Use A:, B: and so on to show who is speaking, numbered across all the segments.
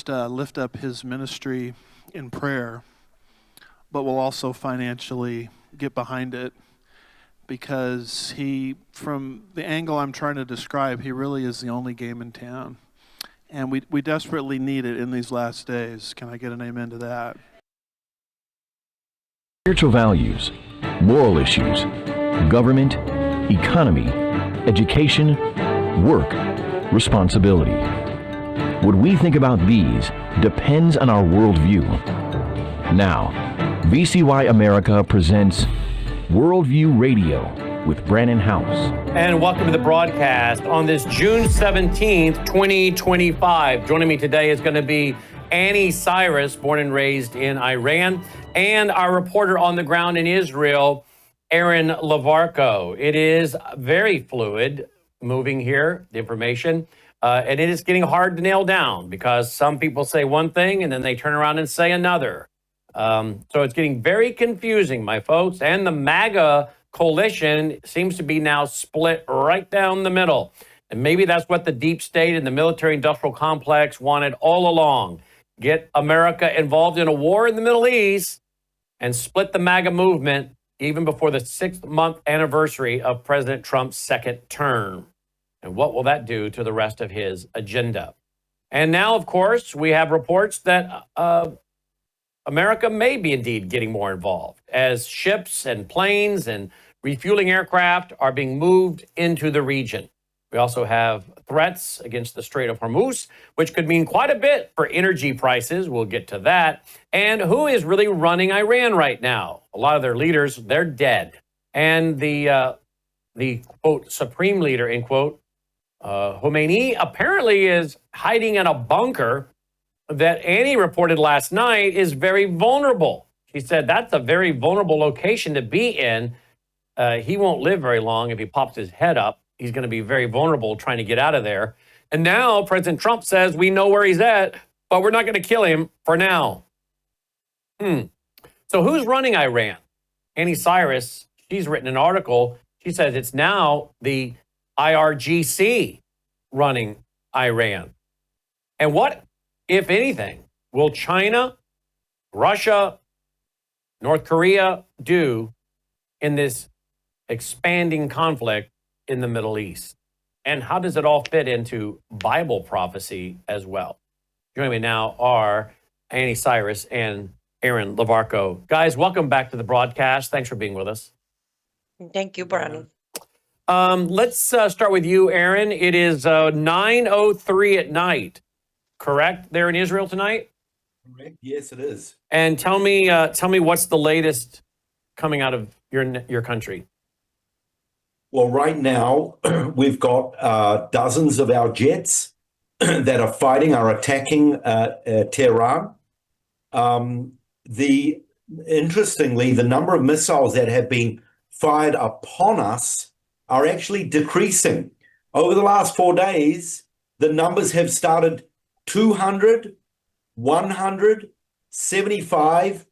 A: just lift up his ministry in prayer, but will also financially get behind it, because from the angle I'm trying to describe, he really is the only game in town. And we desperately need it in these last days. Can I get an amen to that?
B: Spiritual values, moral issues, government, economy, education, work, responsibility. What we think about these depends on our worldview. Now, VCY America presents Worldview Radio with Brannon Howse.
C: And welcome to the broadcast on this June 17th, 2025. Joining me today is going to be Anni Cyrus, born and raised in Iran, and our reporter on the ground in Israel, Aaron Lavarco. It is very fluid moving here, the information, and it is getting hard to nail down because some people say one thing and then they turn around and say another. So it's getting very confusing, my folks, and the MAGA coalition seems to be now split right down the middle. And maybe that's what the deep state and the military-industrial complex wanted all along. Get America involved in a war in the Middle East and split the MAGA movement even before the 6th-month anniversary of President Trump's second term. And what will that do to the rest of his agenda? And now, of course, we have reports that America may be indeed getting more involved as ships and planes and refueling aircraft are being moved into the region. We also have threats against the Strait of Hormuz, which could mean quite a bit for energy prices. We'll get to that. And who is really running Iran right now? A lot of their leaders, they're dead. And the quote, supreme leader, end quote, Khamenei apparently is hiding in a bunker that Annie reported last night is very vulnerable. She said that's a very vulnerable location to be in. He won't live very long if he pops his head up. He's going to be very vulnerable trying to get out of there. And now President Trump says we know where he's at, but we're not going to kill him for now. So who's running Iran? Anni Cyrus, she's written an article. She says it's now the IRGC running Iran. And what, if anything, will China, Russia, North Korea do in this expanding conflict in the Middle East? And how does it all fit into Bible prophecy as well? Joining me now are Anni Cyrus and Aaron Lavarco. Guys, welcome back to the broadcast. Thanks for being with us.
D: Thank you, Brannon.
C: Let's start with you, Aaron. It is 9:03 at night, correct, there in Israel tonight?
E: Correct. Yes, it is.
C: And tell me what's the latest coming out of your country?
E: Well, right now, we've got dozens of our jets that are attacking Tehran. Interestingly, the number of missiles that have been fired upon us are actually decreasing. Over the last 4 days, the numbers have started 200, 100, 75,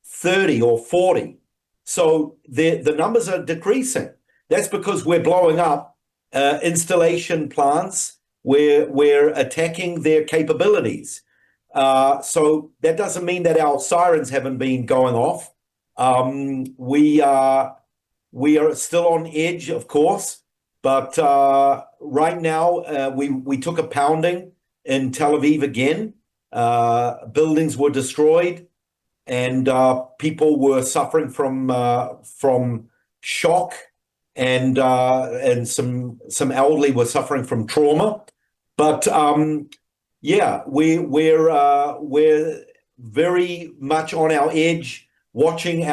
E: 30 or 40. So the numbers are decreasing. That's because we're blowing up installation plants. We're attacking their capabilities. So that doesn't mean that our sirens haven't been going off. We are still on edge, of course, but right now we took a pounding in Tel Aviv again. Buildings were destroyed, and people were suffering from shock, and some elderly were suffering from trauma. But yeah, we're very much on our edge, watching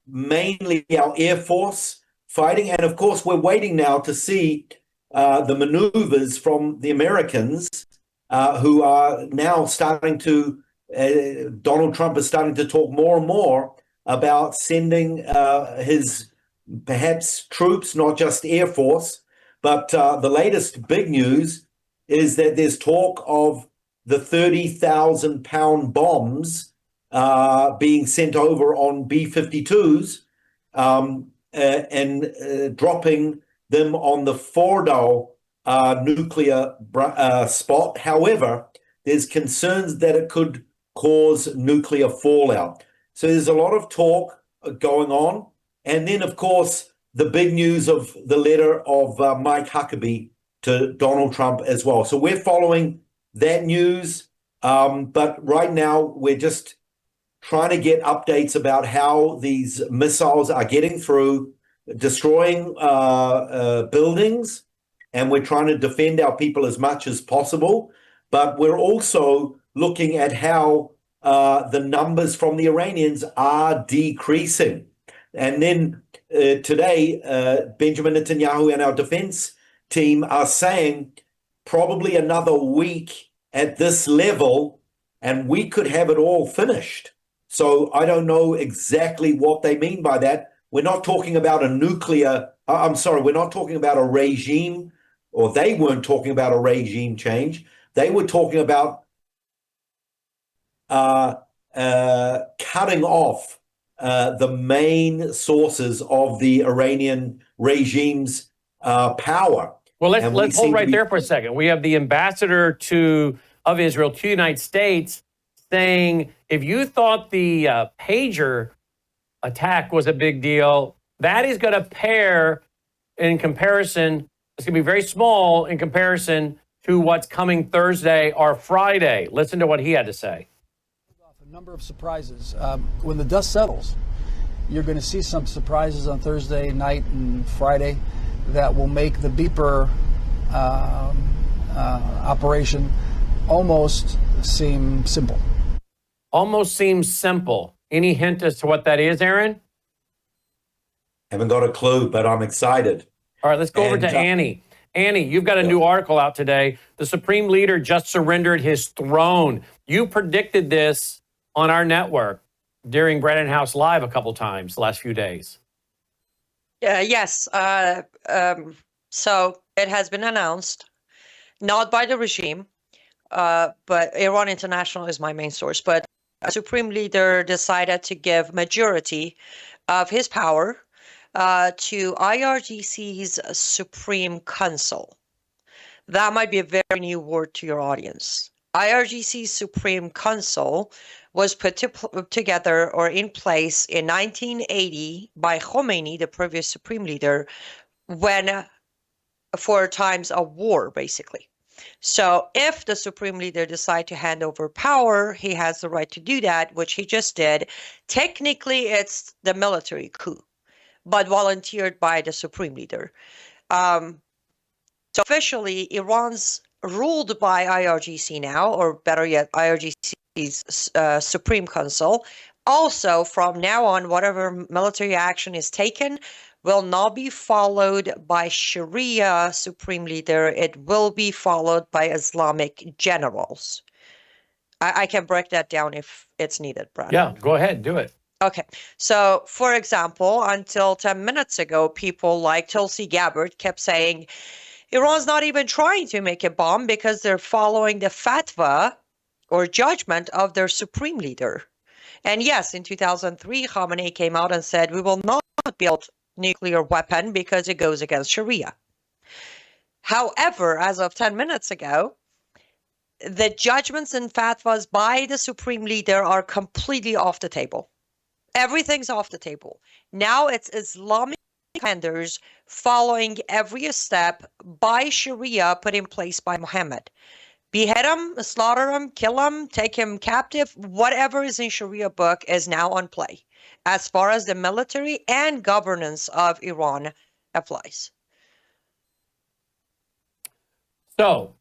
E: mainly our Air Force fighting, and of course we're waiting now to see the maneuvers from the Americans, who are now starting to. Donald Trump is starting to talk more and more about sending his perhaps troops, not just Air Force. But the latest big news is that there's talk of the 30,000-pound bombs being sent over on B-52s and dropping them on the Fordow nuclear spot. However, there's concerns that it could cause nuclear fallout. So there's a lot of talk going on. And then, of course, the big news of the letter of Mike Huckabee to Donald Trump as well. So we're following that news. But right now, we're just trying to get updates about how these missiles are getting through, destroying buildings, and we're trying to defend our people as much as possible. But we're also looking at how the numbers from the Iranians are decreasing. And then today, Benjamin Netanyahu and our defense team are saying probably another week at this level, and we could have it all finished. So I don't know exactly what they mean by that. We're not talking about a nuclear, we're not talking about a regime, or they weren't talking about a regime change. They were talking about cutting off the main sources of the Iranian regime's power.
C: Well, let's hold right there for a second. We have the ambassador of Israel to the United States saying, if you thought the pager attack was a big deal, that is going to pair in comparison. It's going to be very small in comparison to what's coming Thursday or Friday. Listen to what he had to say.
F: A number of surprises. When the dust settles, you're going to see some surprises on Thursday night and Friday that will make the beeper operation almost seem simple.
C: Almost seems simple. Any hint as to what that is, Aaron?
E: Haven't got a clue, but I'm excited.
C: All right, let's go over to Annie. Annie, you've got a new article out today. The Supreme Leader just surrendered his throne. You predicted this on our network during Brannon Howse Live a couple times the last few days.
D: Yes. So it has been announced, not by the regime, but Iran International is my main source. But a Supreme Leader decided to give majority of his power to IRGC's Supreme Council. That might be a very new word to your audience. IRGC's Supreme Council was put together or in place in 1980 by Khamenei, the previous Supreme Leader, for times of war, basically. So if the Supreme Leader decides to hand over power, he has the right to do that, which he just did. Technically, it's the military coup, but volunteered by the Supreme Leader. So officially, Iran's ruled by IRGC now, or better yet, IRGC's Supreme Council. Also, from now on, whatever military action is taken will not be followed by Sharia Supreme Leader. It will be followed by Islamic generals. I can break that down if it's needed, Brad.
C: Yeah, go ahead, do it.
D: Okay. So, for example, until 10 minutes ago, people like Tulsi Gabbard kept saying, Iran's not even trying to make a bomb because they're following the fatwa or judgment of their Supreme Leader. And yes, in 2003, Khamenei came out and said, we will not build nuclear weapon because it goes against Sharia. However, as of 10 minutes ago, the judgments and fatwas by the Supreme Leader are completely off the table. Everything's off the table. Now it's Islamic commanders following every step by Sharia put in place by Muhammad. Behead him, slaughter him, kill him, take him captive, whatever is in Sharia book is now on play as far as the military and governance of Iran applies. So,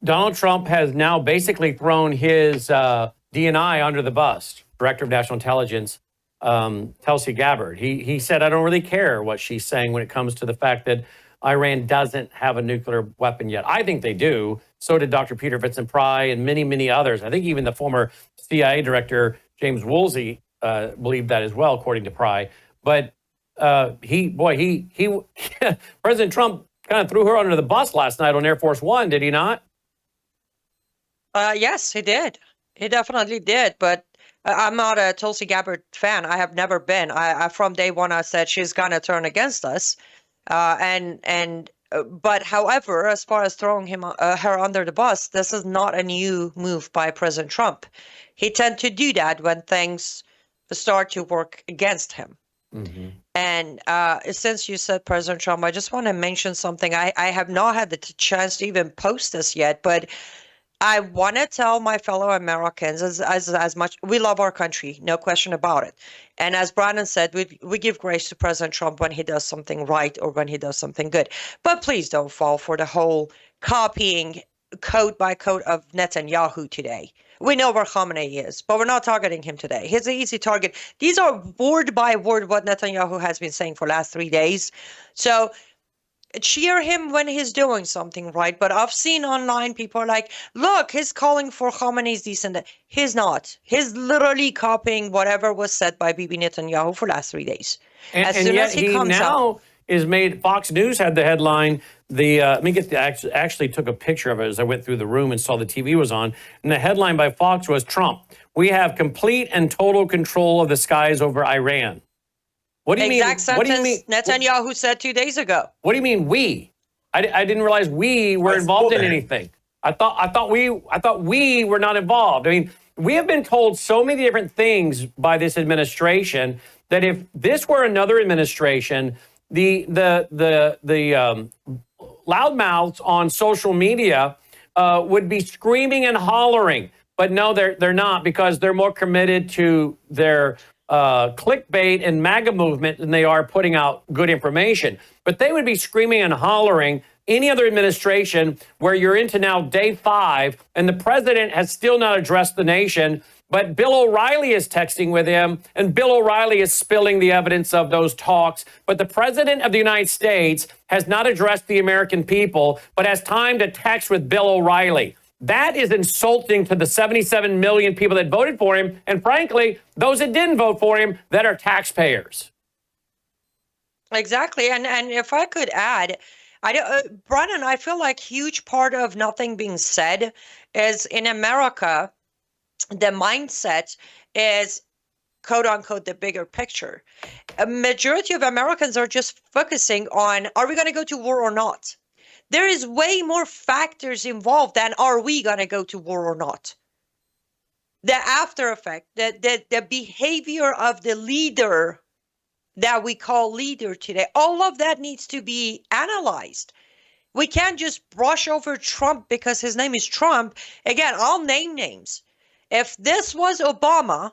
C: Donald Trump has now basically thrown his DNI under the bus, Director of National Intelligence, Tulsi Gabbard. He said, I don't really care what she's saying when it comes to the fact that Iran doesn't have a nuclear weapon yet. I think they do. So did Dr. Peter Vincent-Pry and many, many others. I think even the former CIA director, James Woolsey, believed that as well, according to Pry. But President Trump kind of threw her under the bus last night on Air Force One, did he not?
D: Yes, he did. He definitely did. But I'm not a Tulsi Gabbard fan. I have never been. I from day one, I said she's going to turn against us. And But however, as far as throwing her under the bus, this is not a new move by President Trump. He tends to do that when things start to work against him. Mm-hmm. And since you said President Trump, I just want to mention something. I have not had the chance to even post this yet, but I want to tell my fellow Americans as much, we love our country, no question about it. And as Brannon said, we give grace to President Trump when he does something right or when he does something good. But please don't fall for the whole copying code by code of Netanyahu today. We know where Khamenei is, but we're not targeting him today. He's an easy target. These are word by word what Netanyahu has been saying for the last 3 days. So cheer him when he's doing something right. But I've seen online people are like, look, he's calling for Khamenei's decent. He's not. He's literally copying whatever was said by Bibi Netanyahu for the last 3 days.
C: As soon as he comes out, is made. Fox News had the headline. Let me get actually took a picture of it as I went through the room and saw the TV was on. And the headline by Fox was, Trump, we have complete and total control of the skies over Iran. What do you mean?
D: Exact sentence Netanyahu said 2 days ago.
C: What do you mean we? I didn't realize we were involved in anything. I thought we were not involved. I mean, we have been told so many different things by this administration that if this were another administration, the loudmouths on social media would be screaming and hollering. But no, they're not, because they're more committed to their clickbait and MAGA movement than they are putting out good information. But they would be screaming and hollering any other administration where you're into now day 5 and the president has still not addressed the nation. But Bill O'Reilly is texting with him, and Bill O'Reilly is spilling the evidence of those talks. But the president of the United States has not addressed the American people, but has time to text with Bill O'Reilly. That is insulting to the 77 million people that voted for him, and frankly, those that didn't vote for him that are taxpayers.
D: Exactly, and if I could add, Brannon, I feel like huge part of nothing being said is in America, the mindset is quote unquote the bigger picture. A majority of Americans are just focusing on, are we going to go to war or not? There is way more factors involved than are we going to go to war or not. The after effect, the behavior of the leader that we call leader today, all of that needs to be analyzed. We can't just brush over Trump because his name is Trump. Again, I'll name names. If this was Obama,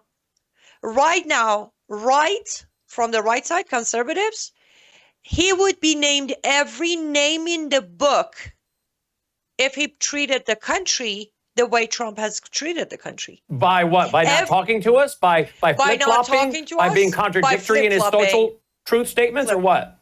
D: right now, right from the right side, conservatives, he would be named every name in the book if he treated the country the way Trump has treated the country.
C: By what? By not talking to us? By flip-flopping? By being contradictory in his social truth statements, or what?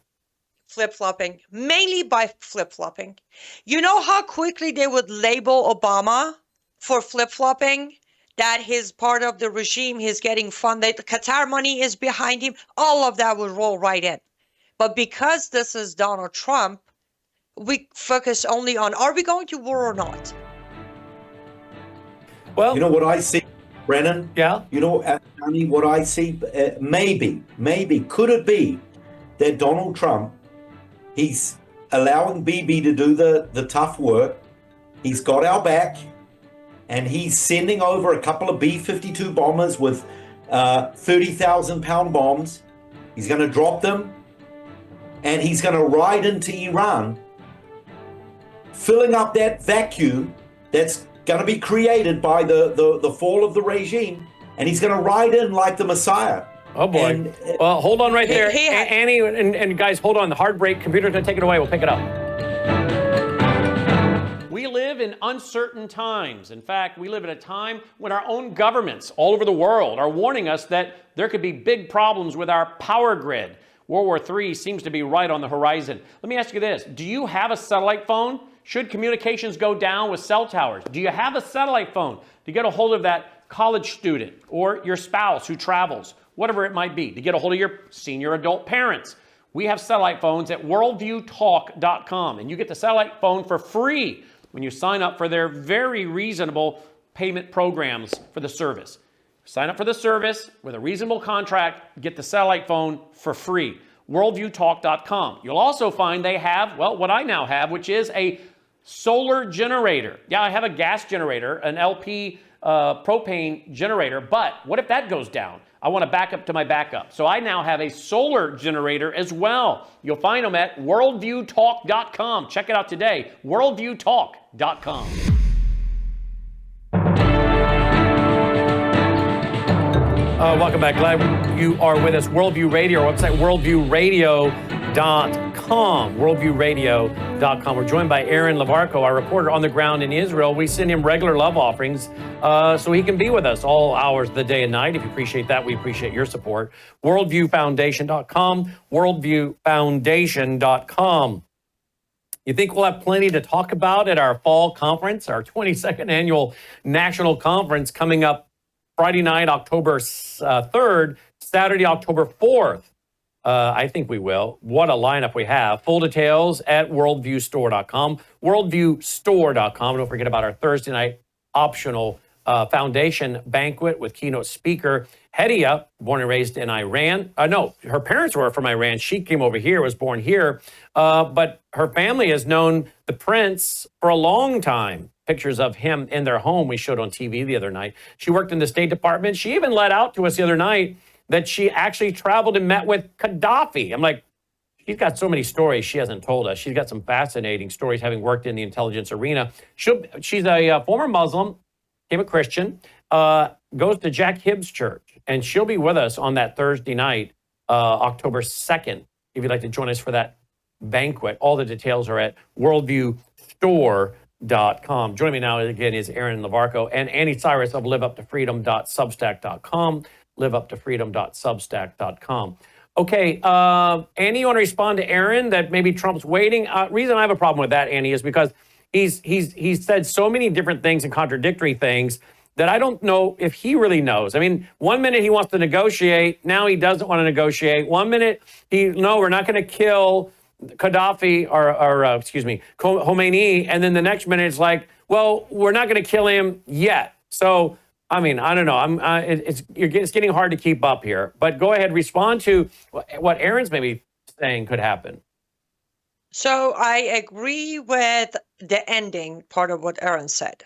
D: Flip-flopping. Mainly by flip-flopping. You know how quickly they would label Obama for flip-flopping? That he's part of the regime, he's getting funded, the Qatar money is behind him, all of that would roll right in. But because this is Donald Trump, we focus only on, are we going to war or not?
E: Well, you know what I see, Brannon?
C: Yeah.
E: You know, Anni, what I see, maybe, could it be that Donald Trump, he's allowing Bibi to do the tough work, he's got our back, and he's sending over a couple of B-52 bombers with 30,000-pound bombs. He's going to drop them, and he's going to ride into Iran, filling up that vacuum that's going to be created by the fall of the regime, and he's going to ride in like the Messiah.
C: Oh, boy. And, well, hold on right there. Annie and guys, hold on. The hard break. Computer's going to take it away. We'll pick it up. We live in uncertain times. In fact, we live at a time when our own governments all over the world are warning us that there could be big problems with our power grid. World War III seems to be right on the horizon. Let me ask you this. Do you have a satellite phone? Should communications go down with cell towers? Do you have a satellite phone to get a hold of that college student or your spouse who travels, whatever it might be, to get a hold of your senior adult parents? We have satellite phones at worldviewtalk.com, and you get the satellite phone for free when you sign up for their very reasonable payment programs for the service. Sign up for the service with a reasonable contract, get the satellite phone for free. worldviewtalk.com. You'll also find they have, well, what I now have, which is a solar generator. Yeah, I have a gas generator, an LP propane generator, but what if that goes down? I want to back up to my backup. So I now have a solar generator as well. You'll find them at worldviewtalk.com. Check it out today, worldviewtalk.com. Welcome back. Glad you are with us. Worldview Radio, our website, worldviewradio.com. Worldviewradio.com. We're joined by Aaron Levarco, our reporter on the ground in Israel. We send him regular love offerings so he can be with us all hours of the day and night. If you appreciate that, we appreciate your support. Worldviewfoundation.com. Worldviewfoundation.com. You think we'll have plenty to talk about at our fall conference, our 22nd annual national conference coming up Friday night, October 3rd, Saturday, October 4th. I think we will. What a lineup we have. Full details at worldviewstore.com, worldviewstore.com. Don't forget about our Thursday night optional foundation banquet with keynote speaker Hedia, born and raised in Iran. No, her parents were from Iran. She came over here, was born here. But her family has known the prince for a long time. Pictures of him in their home we showed on TV the other night. She worked in the State Department. She even let out to us the other night that she actually traveled and met with Gaddafi. I'm like, she's got so many stories she hasn't told us. She's got some fascinating stories having worked in the intelligence arena. She's a former Muslim, became a Christian, goes to Jack Hibbs Church, and she'll be with us on that Thursday night, October 2nd, if you'd like to join us for that banquet. All the details are at worldviewstore.com. Joining me now again is Aaron Levarco and Anni Cyrus of liveuptofreedom.substack.com, liveuptofreedom.substack.com. Okay, Anni, you want to respond to Aaron that maybe Trump's waiting? Reason I have a problem with that, Anni, is because he's said so many different things and contradictory things that I don't know if he really knows. I mean, 1 minute he wants to negotiate, now he doesn't want to negotiate. 1 minute no, we're not going to kill Gaddafi or Khamenei, and then the next minute it's like, well, we're not going to kill him yet. So, I mean, I don't know. It's getting hard to keep up here. But go ahead, respond to what Aaron's maybe saying could happen.
D: So I agree with the ending part of what Aaron said,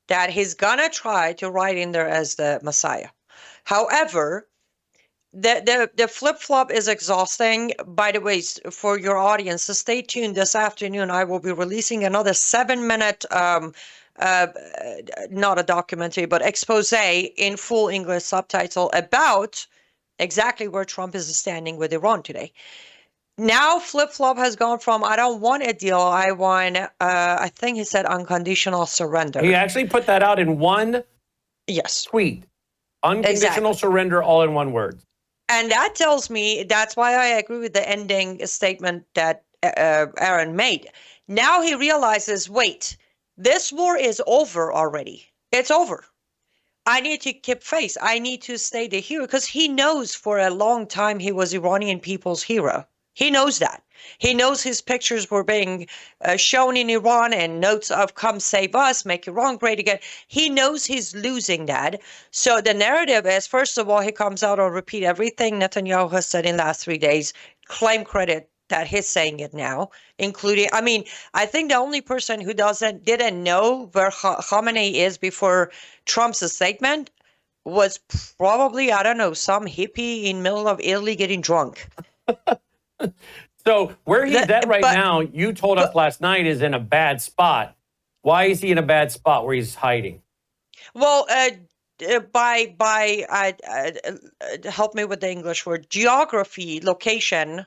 D: that he's gonna try to write in there as the Messiah. However, the flip-flop is exhausting. By the way, for your audience, so stay tuned. This afternoon, I will be releasing another 7-minute, not a documentary, but expose in full English subtitle about exactly where Trump is standing with Iran today. Now, flip-flop has gone from, I don't want a deal, I want, I think he said unconditional surrender.
C: He actually put that out in one tweet. Unconditional surrender, all in one word.
D: And that tells me, that's why I agree with the ending statement that Aaron made. Now he realizes, wait, this war is over already. It's over. I need to keep faith. I need to stay the hero, because he knows for a long time he was Iranian people's hero. He knows that. He knows his pictures were being shown in Iran and notes of "come save us, make Iran great again." He knows he's losing that. So the narrative is, first of all, he comes out and repeat everything Netanyahu has said in the last 3 days, claim credit that he's saying it now, including, I mean, I think the only person who didn't know where Khamenei is before Trump's statement was probably, I don't know, some hippie in the middle of Italy getting drunk.
C: So where he's at right now, you told us last night, is in a bad spot. Why is he in a bad spot where he's hiding?
D: Well, help me with the English word, geography, location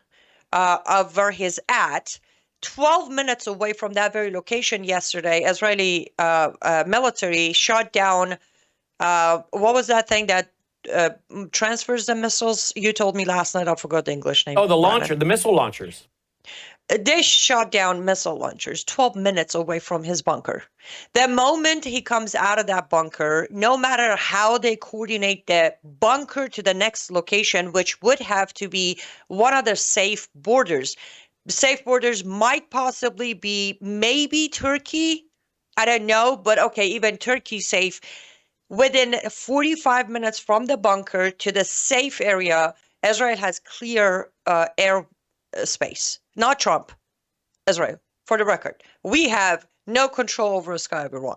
D: of where he's at. 12 minutes away from that very location yesterday, Israeli military shot down, what was that thing that transfers the missiles? You told me last night. I forgot the English name.
C: Oh, the launcher, the missile launchers.
D: They shot down missile launchers 12 minutes away from his bunker. The moment he comes out of that bunker, no matter how they coordinate the bunker to the next location, which would have to be one of the safe borders. Safe borders might possibly be maybe Turkey. I don't know, but okay, even Turkey safe. Within 45 minutes from the bunker to the safe area, Israel has clear air space, not Trump, Israel. For the record, we have no control over the sky of Iran.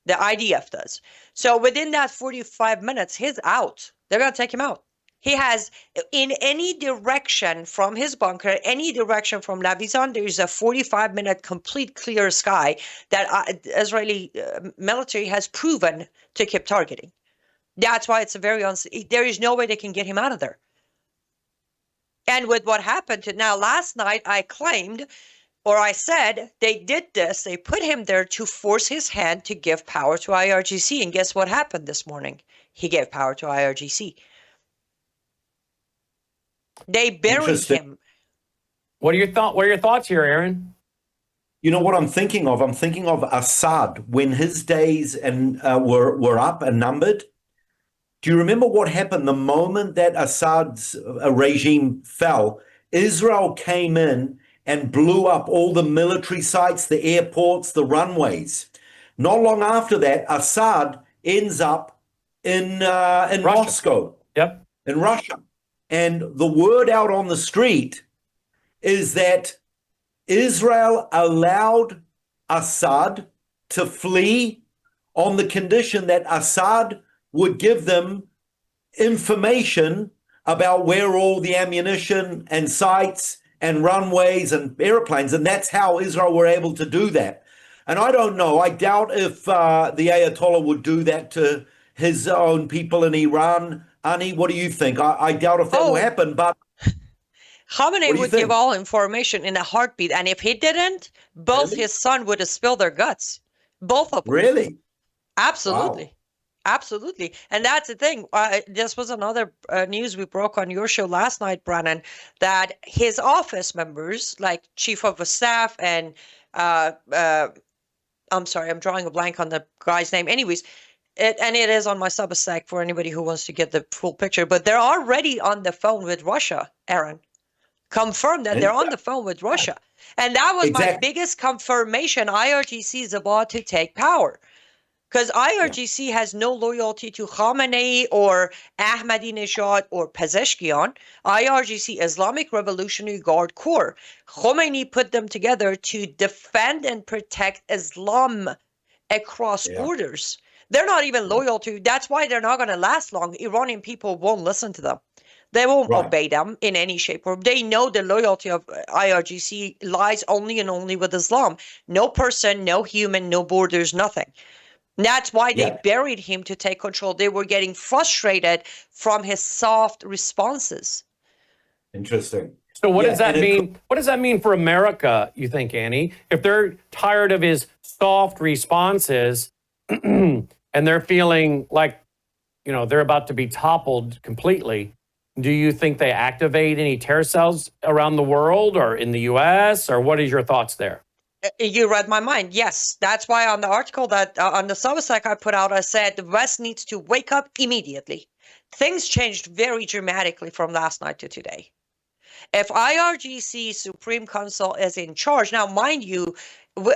D: The IDF does. So within that 45 minutes, he's out. They're going to take him out. He has, in any direction from his bunker, any direction from Navizan, there is a 45-minute complete clear sky that Israeli military has proven to keep targeting. That's why it's a very there is no way they can get him out of there. And with what happened to now, last night I claimed, or I said, they did this, they put him there to force his hand to give power to IRGC. And guess what happened this morning? He gave power to IRGC. They buried him.
C: What are your thoughts here, Aaron?
E: You know what I'm thinking of? I'm thinking of Assad when his days were up and numbered. Do you remember what happened the moment that Assad's regime fell? Israel came in and blew up all the military sites, the airports, the runways. Not long after that, Assad ends up in Moscow, in Russia. And the word out on the street is that Israel allowed Assad to flee on the condition that Assad would give them information about where all the ammunition and sites and runways and airplanes, and that's how Israel were able to do that. And I don't know, I doubt if the Ayatollah would do that to his own people in Iran. Anni, what do you think? I doubt if that will happen, but
D: Khamenei would give all information in a heartbeat, and if he didn't, both his son would have spilled their guts. Both of them.
E: Really?
D: Absolutely.
E: Wow.
D: Absolutely. And that's the thing. This was another news we broke on your show last night, Brannon, that his office members, like Chief of Staff and I'm sorry, I'm drawing a blank on the guy's name. Anyways, it is on my Substack for anybody who wants to get the full picture. But they're already on the phone with Russia, Aaron. Confirmed that they're on the phone with Russia. And that was my biggest confirmation. IRGC is about to take power. Because IRGC has no loyalty to Khamenei or Ahmadinejad or Pezeshkian. IRGC, Islamic Revolutionary Guard Corps. Khomeini put them together to defend and protect Islam across borders. They're not even loyal to, that's why they're not going to last long. Iranian people won't listen to them. They won't obey them in any shape or they know the loyalty of IRGC lies only and only with Islam. No person, no human, no borders, nothing. That's why they buried him to take control. They were getting frustrated from his soft responses.
E: Interesting.
C: So what does that mean? What does that mean for America, you think, Annie? If they're tired of his soft responses and they're feeling like, they're about to be toppled completely, do you think they activate any terror cells around the world or in the U.S.? Or what is your thoughts there?
D: You read my mind. Yes. That's why on the article that on the Substack I put out, I said the West needs to wake up immediately. Things changed very dramatically from last night to today. If IRGC Supreme Council is in charge, now mind you,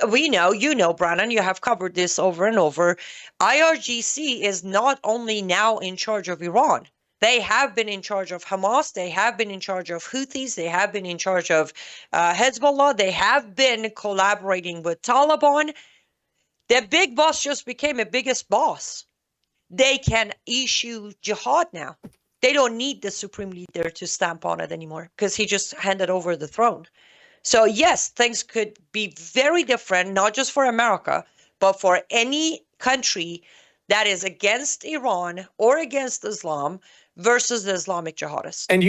D: we know, Brannon, you have covered this over and over. IRGC is not only now in charge of Iran. They have been in charge of Hamas. They have been in charge of Houthis. They have been in charge of Hezbollah. They have been collaborating with Taliban. The big boss just became a biggest boss. They can issue jihad now. They don't need the supreme leader to stamp on it anymore because he just handed over the throne. So yes, things could be very different, not just for America, but for any country that is against Iran or against Islam versus the Islamic jihadists.
C: And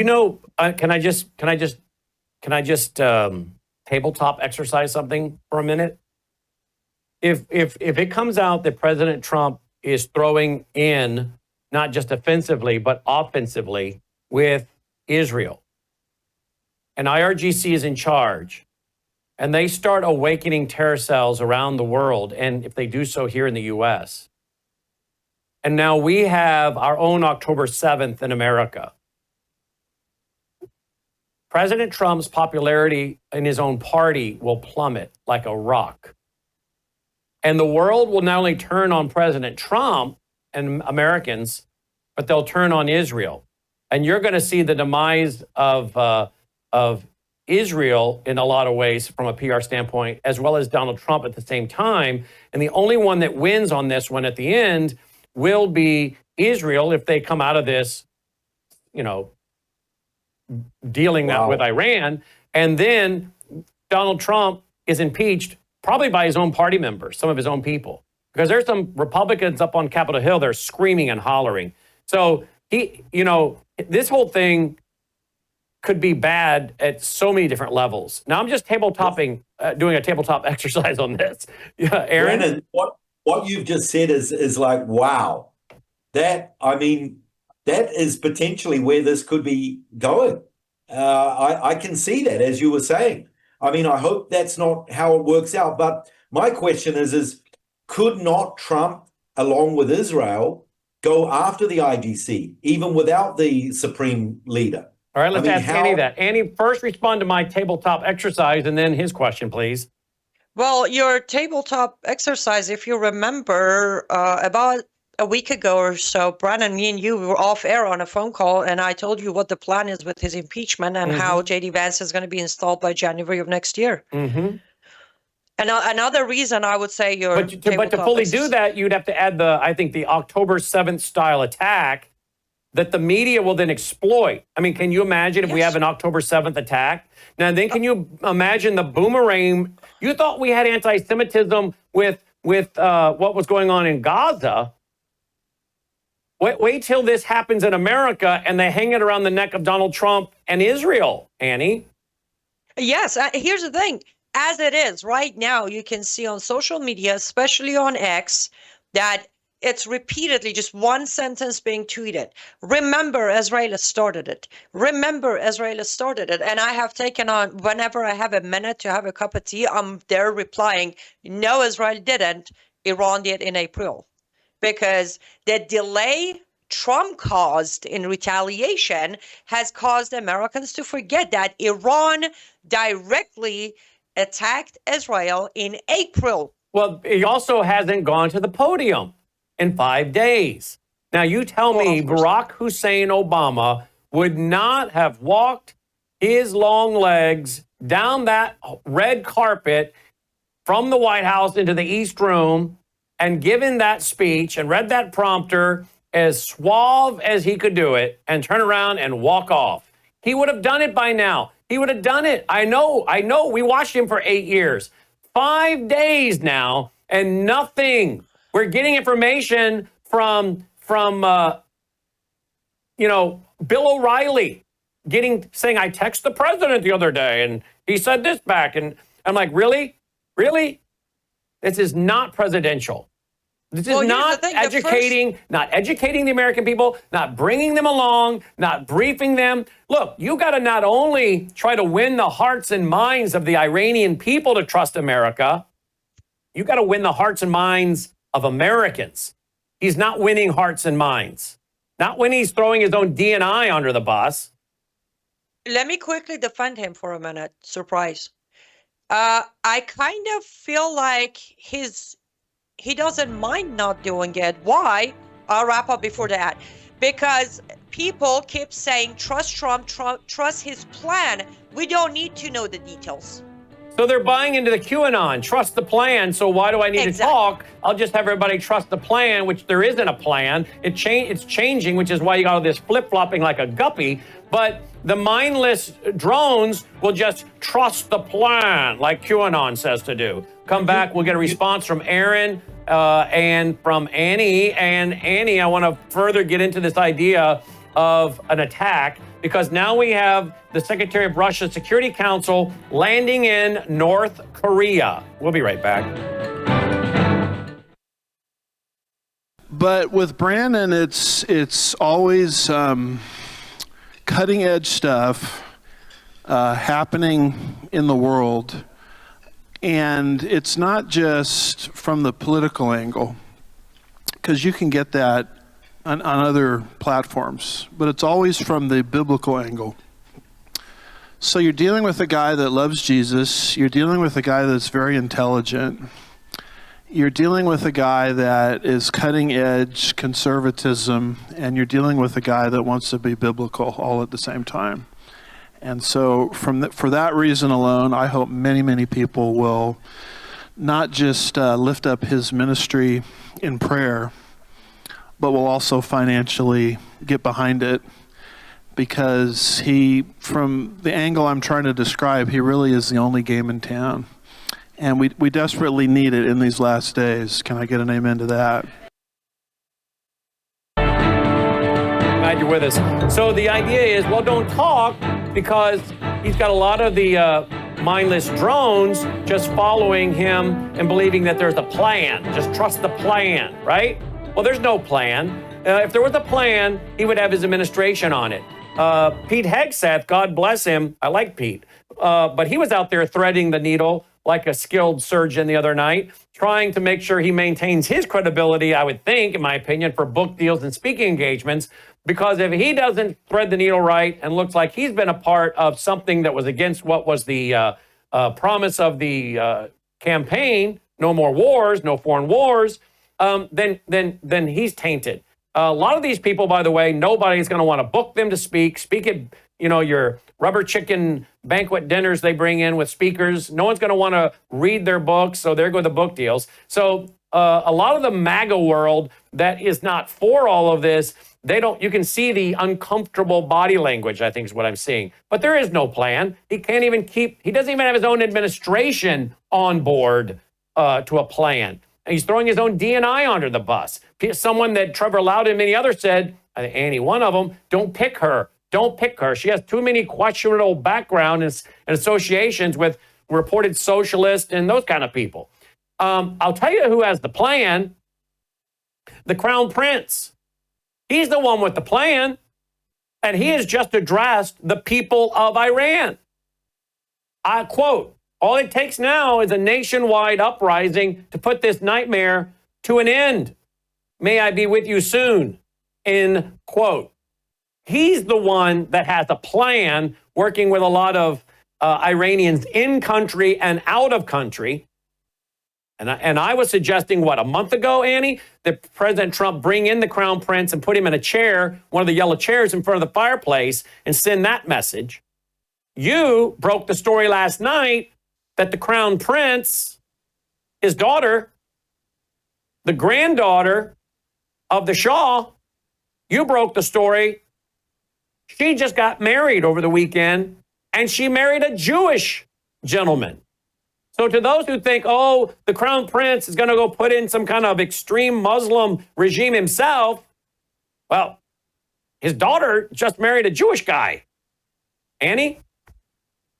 C: can I just tabletop exercise something for a minute? If it comes out that President Trump is throwing in not just offensively but offensively with Israel, and IRGC is in charge, and they start awakening terror cells around the world, and if they do so here in the U.S., and now we have our own October 7th in America. President Trump's popularity in his own party will plummet like a rock. And the world will not only turn on President Trump and Americans, but they'll turn on Israel. And you're going to see the demise of Israel in a lot of ways from a PR standpoint, as well as Donald Trump at the same time. And the only one that wins on this one at the end will be Israel if they come out of this, dealing that with Iran. And then Donald Trump is impeached probably by his own party members, some of his own people, because there's some Republicans up on Capitol Hill, they're screaming and hollering. So this whole thing could be bad at so many different levels. Now I'm just doing a tabletop exercise on this. Yeah, Aaron?
E: Brannon, what you've just said is like, wow. That is potentially where this could be going. I can see that, as you were saying. I hope that's not how it works out. But my question is could not Trump, along with Israel, go after the IRGC, even without the supreme leader?
C: All right, let's ask Anni that. Anni, first respond to my tabletop exercise and then his question, please.
D: Well, your tabletop exercise, if you remember, about a week ago or so, Brannon, me and you were off air on a phone call, and I told you what the plan is with his impeachment and how J.D. Vance is going to be installed by January of next year. And another reason I would say
C: but to fully do that, you'd have to add the October 7th style attack that the media will then exploit. Can you imagine if we have an October 7th attack? Now, then can you imagine the boomerang? You thought we had anti-Semitism with what was going on in Gaza. Wait till this happens in America and they hang it around the neck of Donald Trump and Israel, Anni.
D: Yes, here's the thing. As it is right now, you can see on social media, especially on X, that it's repeatedly just one sentence being tweeted. Remember, Israel started it. Remember, Israel started it. And I have taken on, whenever I have a minute to have a cup of tea, I'm there replying, no, Israel didn't. Iran did in April. Because the delay Trump caused in retaliation has caused Americans to forget that Iran directly attacked Israel in April.
C: Well, he also hasn't gone to the podium in 5 days. Now, you tell me Barack Hussein Obama would not have walked his long legs down that red carpet from the White House into the East Room and given that speech and read that prompter as suave as he could do it and turn around and walk off. He would have done it by now. He would have done it. I know. We watched him for 8 years. 5 days now and nothing. We're getting information from Bill O'Reilly saying, I texted the president the other day and he said this back. And I'm like, really? Really? This is not presidential. This is not educating the American people, not bringing them along, not briefing them. Look, you got to not only try to win the hearts and minds of the Iranian people to trust America, you got to win the hearts and minds of Americans. He's not winning hearts and minds. Not when he's throwing his own D&I under the bus.
D: Let me quickly defend him for a minute. Surprise. I kind of feel like he doesn't mind not doing it. Why? I'll wrap up before that. Because people keep saying, trust Trump, trust his plan. We don't need to know the details.
C: So they're buying into the QAnon, trust the plan. So why do I need to talk? I'll just have everybody trust the plan, which there isn't a plan. It's changing, which is why you got all this flip-flopping like a guppy. But the mindless drones will just trust the plan, like QAnon says to do. Come back, we'll get a response from Aaron and from Anni. And Anni, I want to further get into this idea of an attack, because now we have the Secretary of Russia's Security Council landing in North Korea. We'll be right back.
A: But with Brannon, it's always cutting edge stuff happening in the world. And it's not just from the political angle, because you can get that on other platforms, but it's always from the biblical angle. So you're dealing with a guy that loves Jesus. You're dealing with a guy that's very intelligent. You're dealing with a guy that is cutting edge conservatism, and you're dealing with a guy that wants to be biblical all at the same time. And so for that reason alone, I hope many, many people will not just lift up his ministry in prayer, but will also financially get behind it, because from the angle I'm trying to describe, he really is the only game in town. And we desperately need it in these last days. Can I get an amen to that?
C: Glad you're with us. So the idea is, well, don't talk, because he's got a lot of the mindless drones just following him and believing that there's a plan. Just trust the plan, right? Well, there's no plan. If there was a plan, he would have his administration on it. Pete Hegseth, God bless him, I like Pete, but he was out there threading the needle like a skilled surgeon the other night, trying to make sure he maintains his credibility, I would think, in my opinion, for book deals and speaking engagements. Because if he doesn't thread the needle right and looks like he's been a part of something that was against what was the promise of the campaign, no more wars, no foreign wars, then he's tainted. A lot of these people, by the way, nobody's going to want to book them to speak at, your rubber chicken banquet dinners they bring in with speakers. No one's going to want to read their books, so there go the book deals. So a lot of the MAGA world that is not for all of this, you can see the uncomfortable body language, I think is what I'm seeing. But there is no plan. He doesn't even have his own administration on board to a plan. And he's throwing his own DNI under the bus. Someone that Trevor Loudon and many others said, I think Annie, one of them, don't pick her. Don't pick her. She has too many questionable background and associations with reported socialists and those kind of people. I'll tell you who has the plan. The Crown Prince. He's the one with the plan. And he has just addressed the people of Iran. I quote, all it takes now is a nationwide uprising to put this nightmare to an end. May I be with you soon. End quote. He's the one that has a plan, working with a lot of Iranians in country and out of country. And I was suggesting, a month ago, Annie, that President Trump bring in the Crown Prince and put him in a chair, one of the yellow chairs in front of the fireplace, and send that message. You broke the story last night that the Crown Prince, his daughter, the granddaughter of the Shah, you broke the story. She just got married over the weekend, and she married a Jewish gentleman. So to those who think, the Crown Prince is going to go put in some kind of extreme Muslim regime himself, well, his daughter just married a Jewish guy. Annie?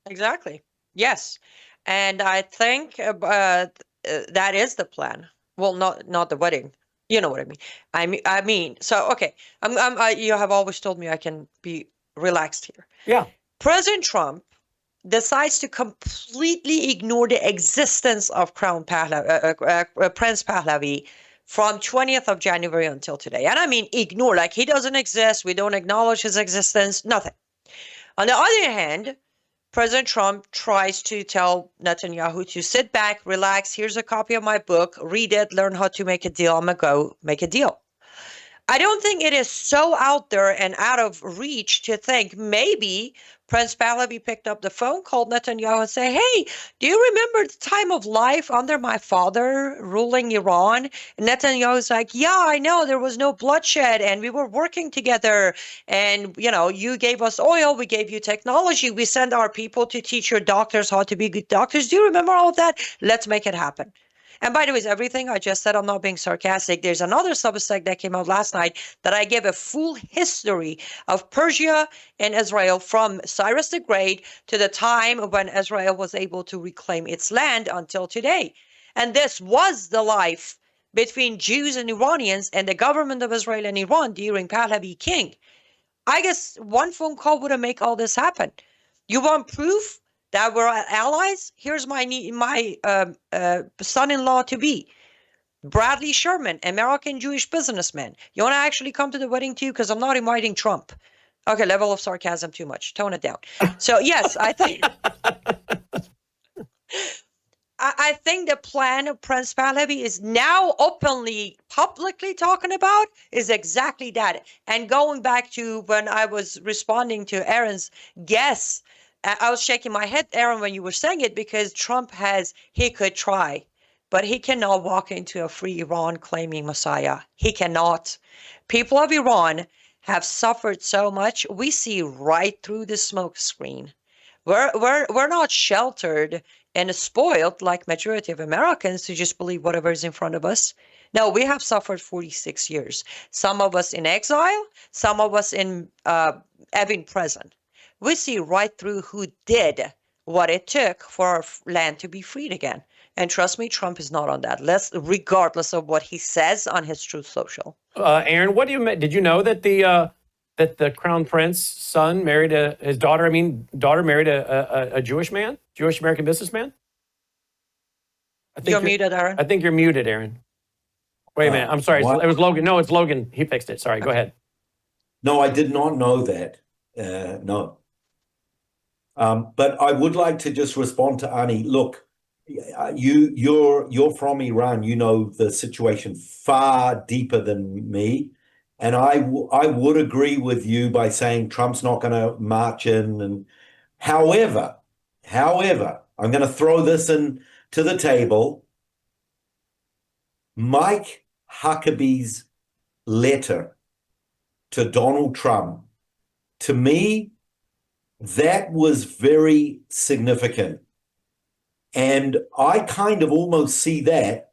D: Exactly. Yes. And I think that is the plan. Well, not the wedding. You know what I mean. I mean. So okay. You have always told me I can be relaxed here.
C: Yeah.
D: President Trump decides to completely ignore the existence of Prince Pahlavi from 20th of January until today. And I mean ignore, like he doesn't exist. We don't acknowledge his existence. Nothing. On the other hand, President Trump tries to tell Netanyahu to sit back, relax. Here's a copy of my book. Read it. Learn how to make a deal. I'm going to go make a deal. I don't think it is so out there and out of reach to think maybe Prince Pahlavi picked up the phone, called Netanyahu and say, hey, do you remember the time of life under my father ruling Iran? And Netanyahu's like, yeah, I know, there was no bloodshed and we were working together. And, you gave us oil, we gave you technology, we sent our people to teach your doctors how to be good doctors. Do you remember all of that? Let's make it happen. And by the way, everything I just said, I'm not being sarcastic. There's another Substack that came out last night that I gave a full history of Persia and Israel from Cyrus the Great to the time when Israel was able to reclaim its land until today. And this was the life between Jews and Iranians and the government of Israel and Iran during Pahlavi king. I guess one phone call would have made all this happen. You want proof that we're allies? Here's my son-in-law to be, Bradley Sherman, American Jewish businessman. You want to actually come to the wedding too? Because I'm not inviting Trump. Okay, level of sarcasm too much. Tone it down. So yes, I think I think the plan of Prince Pahlavi is now openly, publicly talking about is exactly that. And going back to when I was responding to Aaron's guess, I was shaking my head, Aaron, when you were saying it, because Trump he could try, but he cannot walk into a free Iran claiming Messiah. He cannot. People of Iran have suffered so much. We see right through the smoke screen. We're not sheltered and spoiled like majority of Americans who just believe whatever is in front of us. No, we have suffered 46 years. Some of us in exile, some of us in having prison. We see right through who did what it took for our land to be freed again. And trust me, Trump is not on that list, regardless of what he says on his Truth Social.
C: Aaron, what do you did you know that the Crown Prince's son married daughter married a Jewish man, Jewish American businessman?
D: You're muted, Aaron.
C: I think you're muted, Aaron. Wait a minute. I'm sorry.
E: What?
C: It was Logan. No, it's Logan. He fixed it. Sorry. Go ahead.
E: No, I did not know that. No. But I would like to just respond to Anni. Look, you're from Iran. You know the situation far deeper than me. And I would agree with you by saying Trump's not going to march in. And however, I'm going to throw this in to the table. Mike Huckabee's letter to Donald Trump, to me, that was very significant. And I kind of almost see that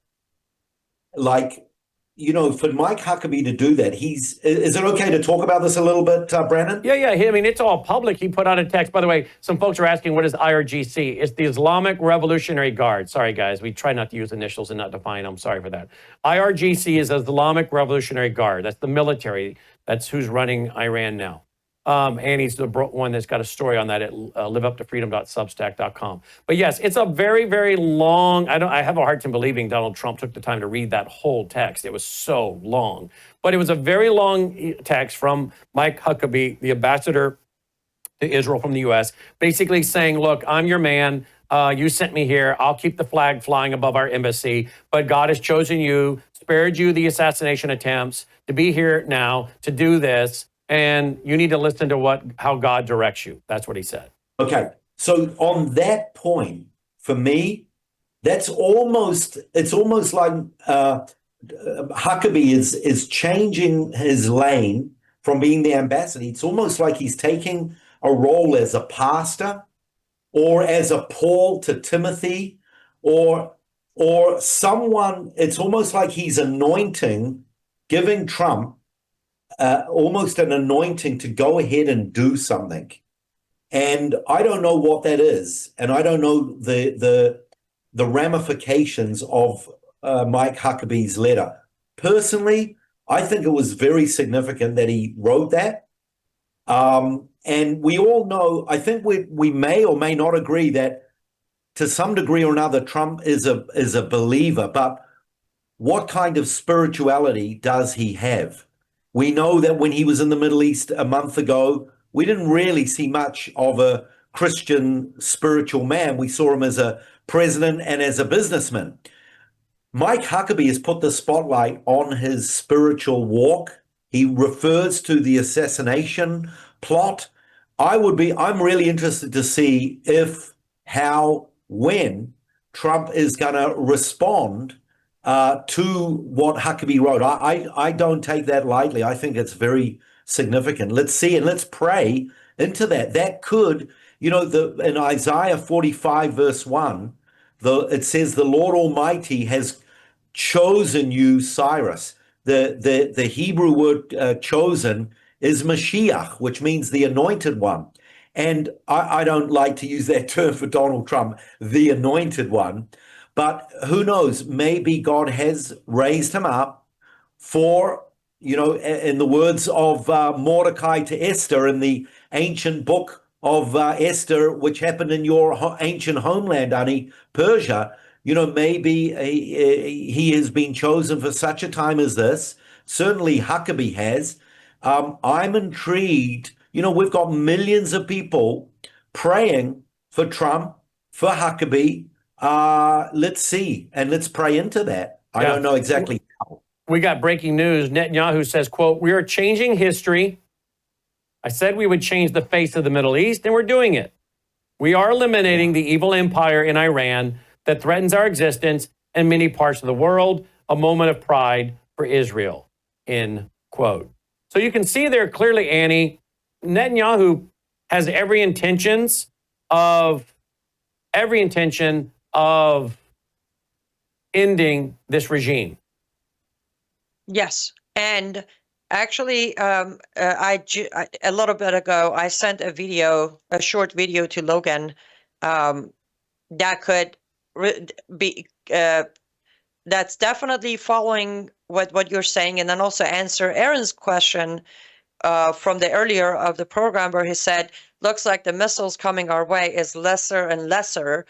E: like, you know, for Mike Huckabee to do that, is it okay to talk about this a little bit, Brannon?
C: Yeah. I mean, it's all public. He put out a text. By the way, some folks are asking, what is IRGC? It's the Islamic Revolutionary Guard. Sorry, guys. We try not to use initials and not define them. Sorry for that. IRGC is the Islamic Revolutionary Guard. That's the military. That's who's running Iran now. Annie's the one that's got a story on that at liveuptofreedom.substack.com. But yes, it's a very, very long, I have a hard time believing Donald Trump took the time to read that whole text. It was so long. But it was a very long text from Mike Huckabee, the ambassador to Israel from the U.S., basically saying, look, I'm your man. You sent me here. I'll keep the flag flying above our embassy. But God has chosen you, spared you the assassination attempts, to be here now, to do this. And you need to listen to how God directs you. That's what he said.
E: Okay. So on that point, for me, it's almost like Huckabee is changing his lane from being the ambassador. It's almost like he's taking a role as a pastor or as a Paul to Timothy or someone. It's almost like he's giving Trump almost an anointing to go ahead and do something. And I don't know what that is. And I don't know the ramifications of Mike Huckabee's letter. Personally, I think it was very significant that he wrote that. And we all know, I think we may or may not agree that to some degree or another, Trump is a believer, but what kind of spirituality does he have? We know that when he was in the Middle East a month ago, we didn't really see much of a Christian spiritual man. We saw him as a president and as a businessman. Mike Huckabee has put the spotlight on his spiritual walk. He refers to the assassination plot. I'm really interested to see when Trump is going to respond to what Huckabee wrote. I don't take that lightly. I think it's very significant. Let's see and let's pray into that. That could, in Isaiah 45 verse 1, it says the Lord Almighty has chosen you, Cyrus. The Hebrew word chosen is Mashiach, which means the anointed one. And I don't like to use that term for Donald Trump, the anointed one. But who knows, maybe God has raised him up for, in the words of Mordecai to Esther in the ancient book of Esther, which happened in your ancient homeland, Anni, Persia, maybe he has been chosen for such a time as this. Certainly Huckabee has. I'm intrigued. We've got millions of people praying for Trump, for Huckabee, Let's see, and let's pray into that. I don't know exactly how.
C: We got breaking news. Netanyahu says, quote, "We are changing history. I said we would change the face of the Middle East, and we're doing it. We are eliminating the evil empire in Iran that threatens our existence in many parts of the world, a moment of pride for Israel," end quote. So you can see there clearly, Annie, Netanyahu has every intention of ending this regime.
D: Yes, and actually, a little bit ago, I sent a short video to Logan that could be that's definitely following what you're saying, and then also answer Aaron's question from the earlier of the program, where he said, "Looks like the missiles coming our way is lesser and lesser."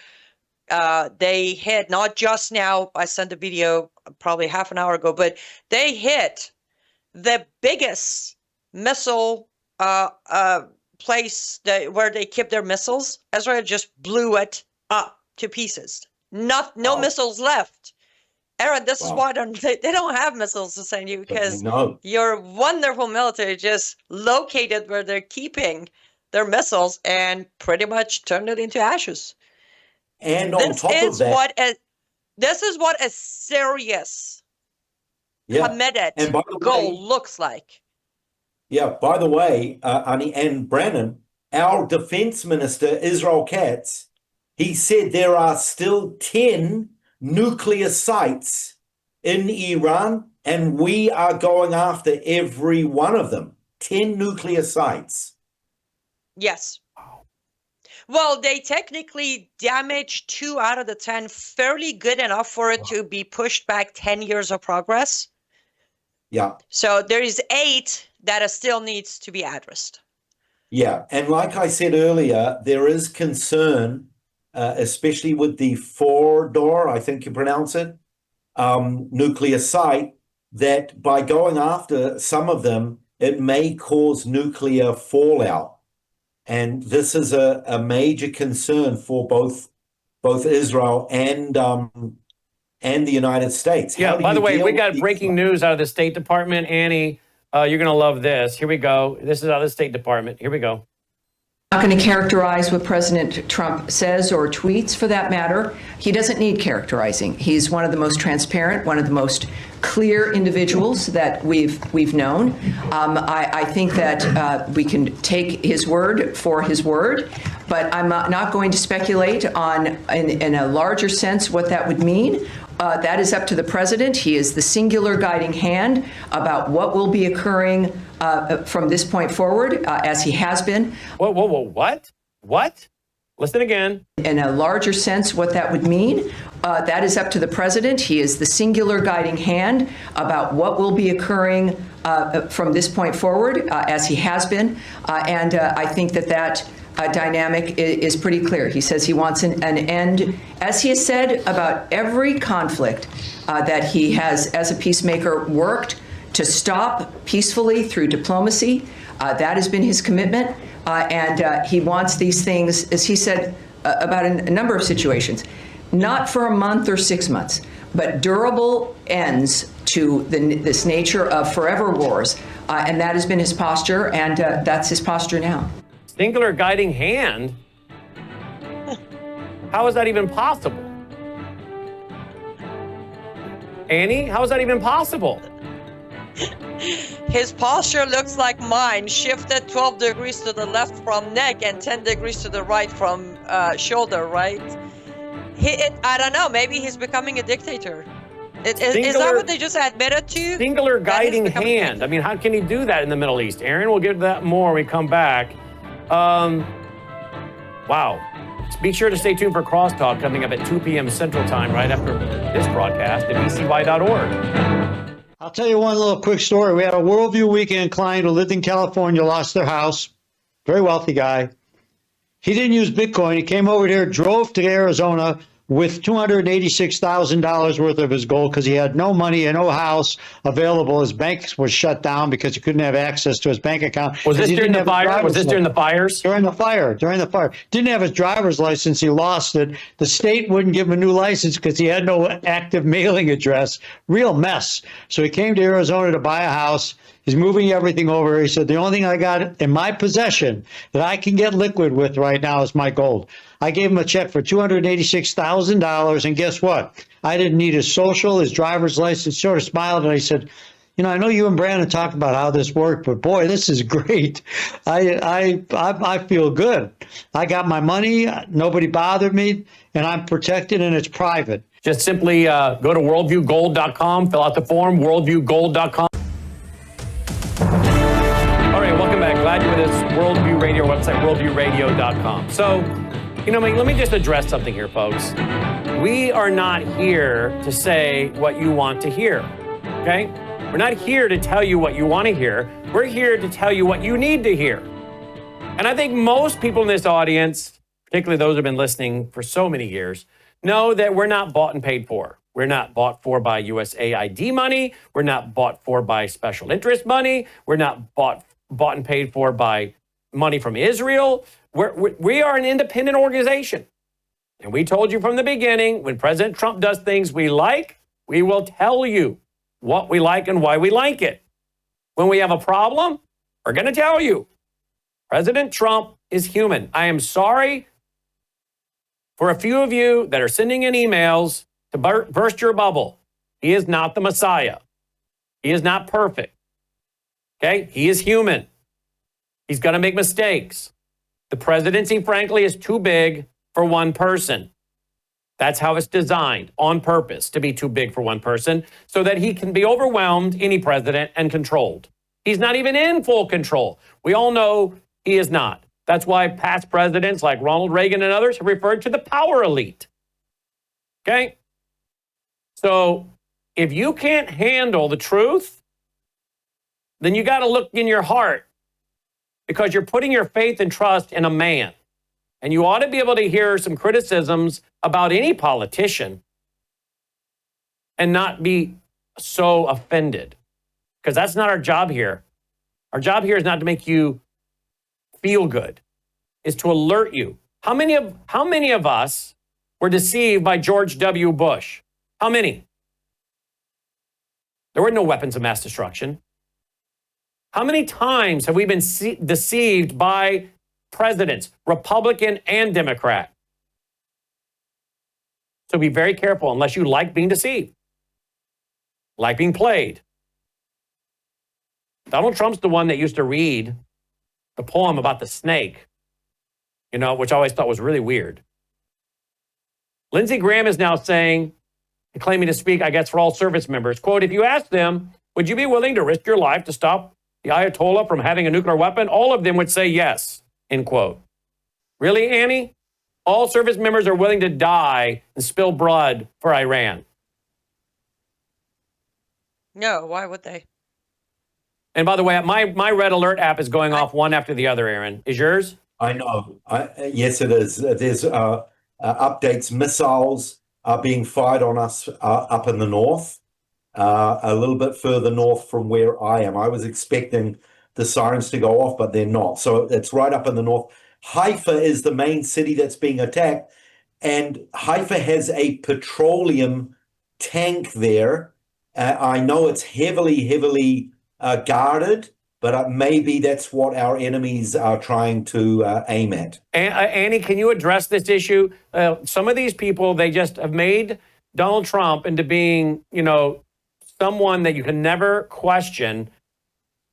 D: They hit, not just now, I sent a video probably half an hour ago, but they hit the biggest missile place where they keep their missiles. Israel just blew it up to pieces. No missiles left. Aaron, this is why they don't have missiles to send you, because your wonderful military just located where they're keeping their missiles and pretty much turned it into ashes.
E: And on top of that,
D: this is what a serious, committed goal looks like.
E: Yeah, by the way, Anni and Brannon, our defense minister, Israel Katz, he said there are still 10 nuclear sites in Iran, and we are going after every one of them. 10 nuclear sites.
D: Yes. Well, they technically damaged 2 out of the 10, fairly good enough for it to be pushed back 10 years of progress.
E: Yeah.
D: So there is 8 that still needs to be addressed.
E: Yeah, and like I said earlier, there is concern, especially with the Fordow, I think you pronounce it, nuclear site, that by going after some of them, it may cause nuclear fallout. And this is a major concern for both Israel and the United States.
C: Yeah, by the way, we got breaking news out of the State Department. Annie, you're going to love this. Here we go. This is out of the State Department. Here we go.
G: I'm not going to characterize what President Trump says or tweets, for that matter. He doesn't need characterizing. He's one of the most transparent, one of the most clear individuals that we've known. I think that we can take his word for his word, but I'm not going to speculate on, in a larger sense, what that would mean. That is up to the president. He is the singular guiding hand about what will be occurring from this point forward, as he has been.
C: Whoa, what? What? Listen again.
G: In a larger sense, what that would mean, that is up to the president. He is the singular guiding hand about what will be occurring from this point forward, as he has been. And I think that dynamic is pretty clear. He says he wants an end, as he has said about every conflict that he has, as a peacemaker, worked to stop peacefully through diplomacy. That has been his commitment. And he wants these things, as he said about a number of situations, not for a month or 6 months, but durable ends to this nature of forever wars. And that has been his posture, and that's his posture now.
C: Singular guiding hand? How is that even possible? Annie, how is that even possible?
D: His posture looks like mine, shifted 12 degrees to the left from neck and 10 degrees to the right from shoulder, right? I don't know, maybe he's becoming a dictator. Is that what they just admitted to?
C: Singular guiding hand. I mean, how can he do that in the Middle East? Aaron, we'll get to that more when we come back. Wow. Be sure to stay tuned for Crosstalk coming up at 2 p.m. Central Time right after this broadcast at bcy.org.
H: I'll tell you one little quick story. We had a Worldview weekend client who lived in California, lost their house. Very wealthy guy. He didn't use Bitcoin. He came over here, drove to Arizona, with $286,000 worth of his gold because he had no money and no house available. His bank was shut down because he couldn't have access to his bank account.
C: Was this during the fire? Was this during the fires?
H: During the fire. Didn't have his driver's license. He lost it. The state wouldn't give him a new license because he had no active mailing address. Real mess. So he came to Arizona to buy a house. He's moving everything over. He said, the only thing I got in my possession that I can get liquid with right now is my gold. I gave him a check for $286,000, and guess what? I didn't need his social, his driver's license. Sort of smiled, and I said, I know you and Brannon talked about how this worked, but boy, this is great. I feel good. I got my money. Nobody bothered me, and I'm protected, and it's private.
C: Just simply go to worldviewgold.com, fill out the form, worldviewgold.com. All right, welcome back. Glad you're with us. Worldview Radio website, worldviewradio.com. So, let me just address something here, folks. We are not here to say what you want to hear, okay? We're not here to tell you what you want to hear. We're here to tell you what you need to hear. And I think most people in this audience, particularly those who have been listening for so many years, know that we're not bought and paid for. We're not bought for by USAID money. We're not bought for by special interest money. We're not bought and paid for by money from Israel. We are an independent organization. And we told you from the beginning, when President Trump does things we like, we will tell you what we like and why we like it. When we have a problem, we're going to tell you. President Trump is human. I am sorry for a few of you that are sending in emails to burst your bubble. He is not the Messiah. He is not perfect. Okay? He is human. He's going to make mistakes. The presidency, frankly, is too big for one person. That's how it's designed, on purpose, to be too big for one person, so that he can be overwhelmed, any president, and controlled. He's not even in full control. We all know he is not. That's why past presidents like Ronald Reagan and others have referred to the power elite. Okay? So if you can't handle the truth, then you got to look in your heart, because you're putting your faith and trust in a man. And you ought to be able to hear some criticisms about any politician and not be so offended, because that's not our job here. Our job here is not to make you feel good. Is to alert you. How many of us were deceived by George W. Bush? How many? There were no weapons of mass destruction. How many times have we been deceived by presidents, Republican and Democrat? So be very careful unless you like being deceived, like being played. Donald Trump's the one that used to read the poem about the snake, which I always thought was really weird. Lindsey Graham is now saying, claiming to speak, I guess, for all service members, quote, if you ask them, would you be willing to risk your life to stop the Ayatollah from having a nuclear weapon? All of them would say yes, end quote. Really, Annie? All service members are willing to die and spill blood for Iran.
D: No, why would they?
C: And by the way, my Red Alert app is going off one after the other, Aaron. Is yours?
E: I know. Yes, it is. There's updates. Missiles are being fired on us up in the north, a little bit further north from where I am. I was expecting the sirens to go off, but they're not. So it's right up in the north. Haifa is the main city that's being attacked, and Haifa has a petroleum tank there. I know it's heavily guarded, but maybe that's what our enemies are trying to aim at.
C: Annie, can you address this issue? Some of these people, they just have made Donald Trump into being, someone that you can never question.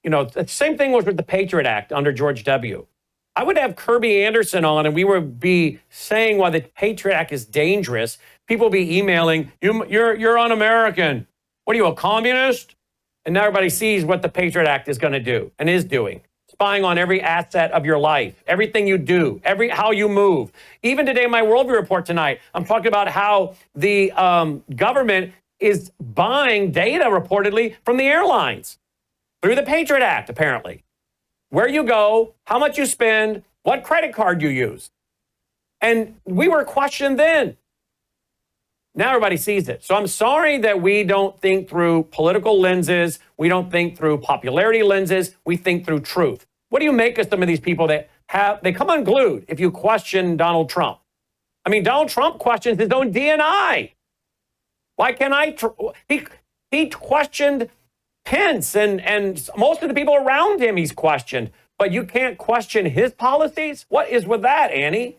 C: The same thing was with the Patriot Act under George W. I would have Kirby Anderson on, and we would be saying why the Patriot Act is dangerous. People would be emailing, you're un-American. What are you, a communist? And now everybody sees what the Patriot Act is going to do and is doing. Spying on every asset of your life, everything you do, how you move. Even today in my Worldview report tonight, I'm talking about how the government is buying data reportedly from the airlines through the Patriot Act, apparently. Where you go, how much you spend, what credit card you use. And we were questioned then. Now everybody sees it. So I'm sorry that we don't think through political lenses. We don't think through popularity lenses. We think through truth. What do you make of some of these people that they come unglued if you question Donald Trump? I mean, Donald Trump questions his own DNI. Why can't he questioned Pence and most of the people around him he's questioned, but you can't question his policies? What is with that, Annie?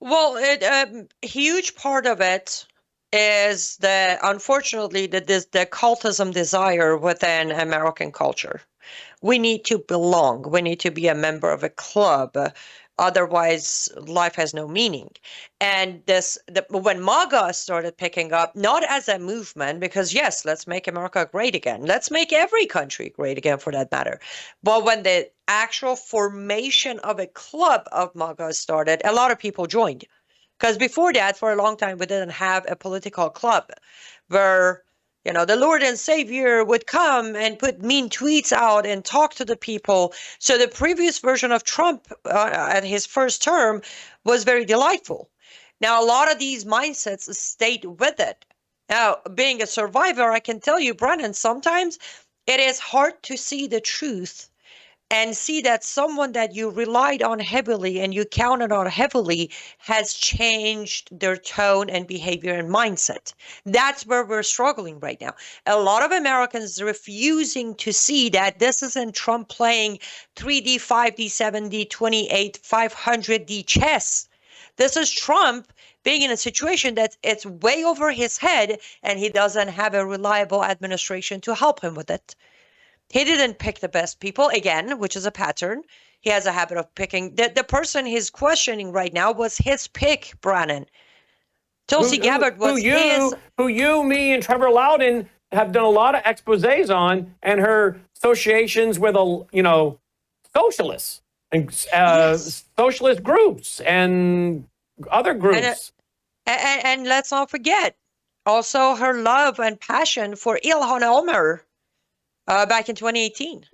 D: Well, a huge part of it is unfortunately, the cultism desire within American culture. We need to belong. We need to be a member of a club. Otherwise, life has no meaning. And when MAGA started picking up, not as a movement, because yes, let's make America great again. Let's make every country great again, for that matter. But when the actual formation of a club of MAGA started, a lot of people joined. Because before that, for a long time, we didn't have a political club where, you know, the Lord and Savior would come and put mean tweets out and talk to the people. So the previous version of Trump at his first term was very delightful. Now, a lot of these mindsets stayed with it. Now, being a survivor, I can tell you, Brannon, sometimes it is hard to see the truth and see that someone that you relied on heavily and you counted on heavily has changed their tone and behavior and mindset. That's where we're struggling right now. A lot of Americans refusing to see that this isn't Trump playing 3D, 5D, 7D, 28, 500D chess. This is Trump being in a situation that it's way over his head and he doesn't have a reliable administration to help him with it. He didn't pick the best people, again, which is a pattern. He has a habit of picking. The person he's questioning right now was his pick, Brannon. Tulsi Gabbard was his.
C: Who you, me, and Trevor Loudon have done a lot of exposés on, and her associations with, socialists and socialist groups and other groups.
D: And let's not forget, also her love and passion for Ilhan Omar. Back in 2018,